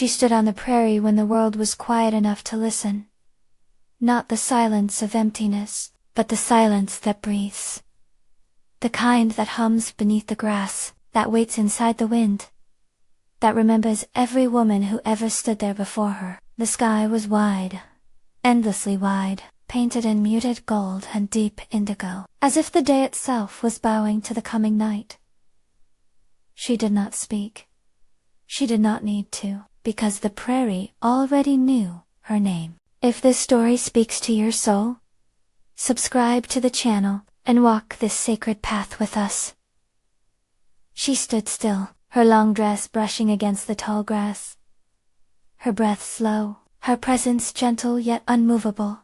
She stood on the prairie when the world was quiet enough to listen. Not the silence of emptiness, but the silence that breathes. The kind that hums beneath the grass, that waits inside the wind. That remembers every woman who ever stood there before her. The sky was wide. Endlessly wide, painted in muted gold and deep indigo, as if the day itself was bowing to the coming night. She did not speak. She did not need to, because the prairie already knew her name. If this story speaks to your soul, subscribe to the channel and walk this sacred path with us. She stood still, her long dress brushing against the tall grass. Her breath slow, her presence gentle yet unmovable.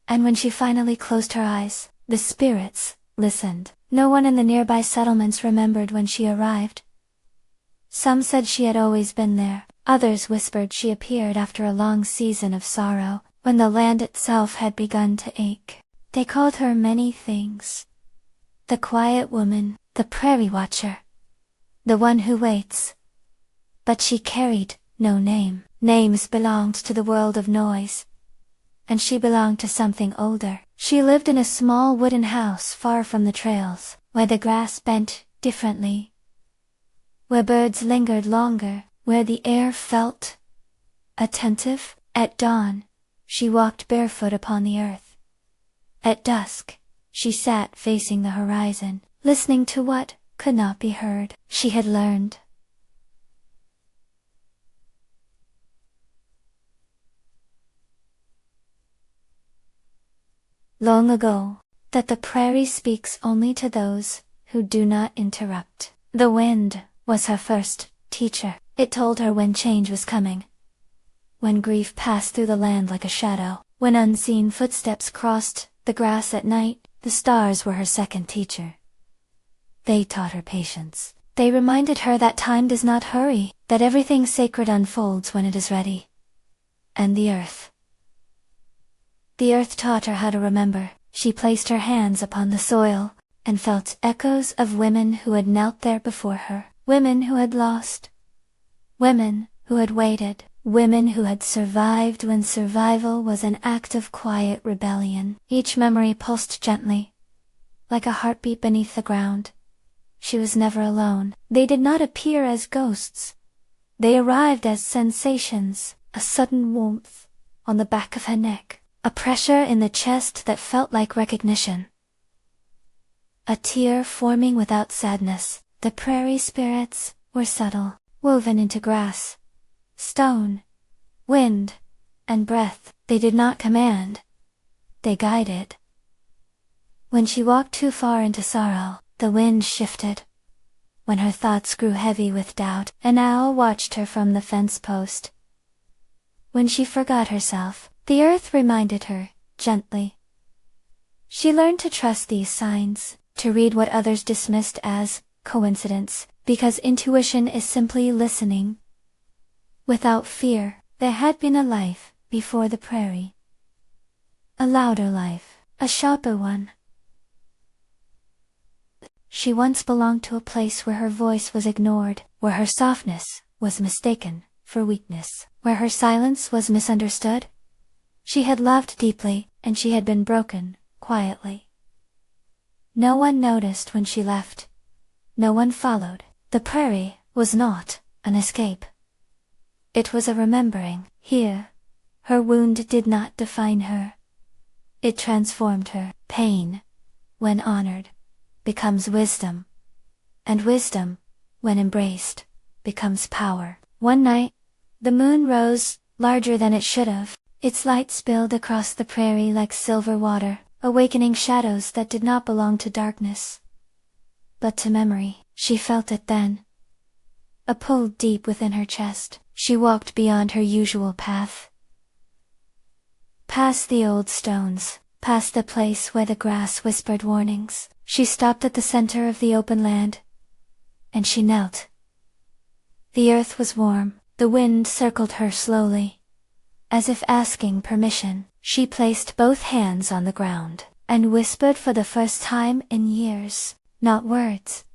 And when she finally closed her eyes, the spirits listened. No one in the nearby settlements remembered when she arrived. Some said she had always been there, others whispered she appeared after a long season of sorrow, when the land itself had begun to ache. They called her many things. The quiet woman, the prairie watcher, the one who waits. But she carried no name. Names belonged to the world of noise. And she belonged to something older. She lived in a small wooden house far from the trails, where the grass bent differently, where birds lingered longer, where the air felt attentive. At dawn, she walked barefoot upon the earth. At dusk, she sat facing the horizon, listening to what could not be heard. She had learned. Long ago, that the prairie speaks only to those who do not interrupt. The wind was her first teacher. It told her when change was coming. When grief passed through the land like a shadow, when unseen footsteps crossed the grass at night, the stars were her second teacher. They taught her patience. They reminded her that time does not hurry, that everything sacred unfolds when it is ready. And the earth. The earth taught her how to remember. She placed her hands upon the soil, and felt echoes of women who had knelt there before her, women who had lost, women who had waited, women who had survived when survival was an act of quiet rebellion. Each memory pulsed gently, like a heartbeat beneath the ground. She was never alone. They did not appear as ghosts. They arrived as sensations, a sudden warmth on the back of her neck, a pressure in the chest that felt like recognition. A tear forming without sadness. The prairie spirits were subtle, woven into grass, stone, wind, and breath. They did not command. They guided. When she walked too far into sorrow, the wind shifted. When her thoughts grew heavy with doubt, an owl watched her from the fence post. When she forgot herself, the earth reminded her, gently. She learned to trust these signs, to read what others dismissed as coincidence, because intuition is simply listening. Without fear, there had been a life before the prairie. A louder life, a sharper one. She once belonged to a place where her voice was ignored, where her softness was mistaken for weakness, where her silence was misunderstood. She had loved deeply, and she had been broken, quietly. No one noticed when she left. No one followed. The prairie was not an escape. It was a remembering. Here, her wound did not define her. It transformed her. Pain, when honored, becomes wisdom. And wisdom, when embraced, becomes power. One night, the moon rose, larger than it should have. Its light spilled across the prairie like silver water, awakening shadows that did not belong to darkness, but to memory. She felt it then. A pull deep within her chest. She walked beyond her usual path. Past the old stones, past the place where the grass whispered warnings. She stopped at the center of the open land. And she knelt. The earth was warm. The wind circled her slowly. As if asking permission, she placed both hands on the ground, and whispered for the first time in years. Not words.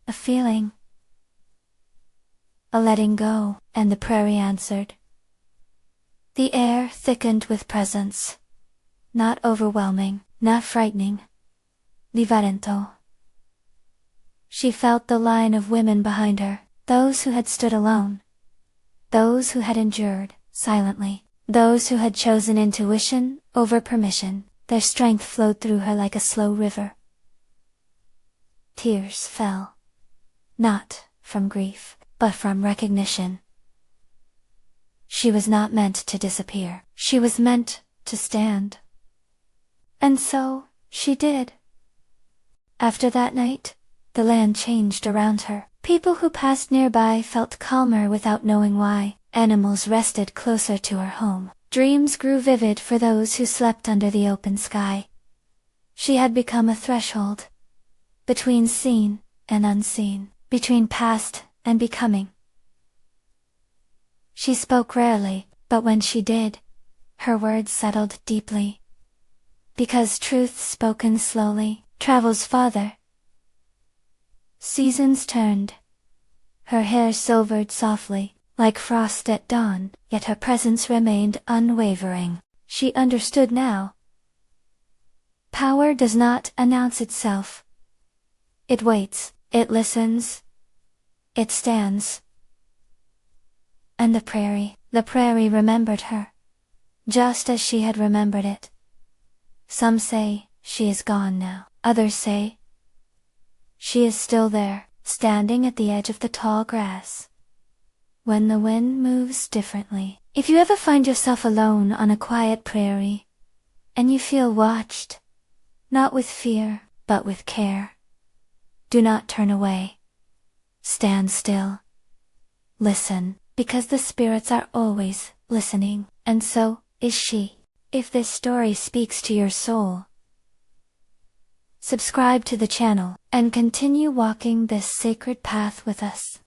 A feeling. A a letting go, and the prairie answered. The air thickened with presence. Not overwhelming, not frightening. Diverento. She felt the line of women behind her, those who had stood alone. Those who had endured, silently. Those who had chosen intuition over permission. Their strength flowed through her like a slow river. Tears fell. Not from grief, but from recognition. She was not meant to disappear. She was meant to stand. And so, she did. After that night, the land changed around her. People who passed nearby felt calmer without knowing why. Animals rested closer to her home. Dreams grew vivid for those who slept under the open sky. She had become a threshold. Between seen and unseen. Between past and becoming. She spoke rarely, but when she did, her words settled deeply. Because truth spoken slowly travels farther. Seasons turned. Her hair silvered softly, like frost at dawn, yet her presence remained unwavering. She understood now. Power does not announce itself. It waits, it listens, it stands. And the prairie remembered her, just as she had remembered it. Some say, she is gone now. Others say, she is still there, standing at the edge of the tall grass. When the wind moves differently. If you ever find yourself alone on a quiet prairie, and you feel watched, not with fear, but with care, do not turn away. Stand still. Listen, because the spirits are always listening, and so is she. If this story speaks to your soul, subscribe to the channel, and continue walking this sacred path with us.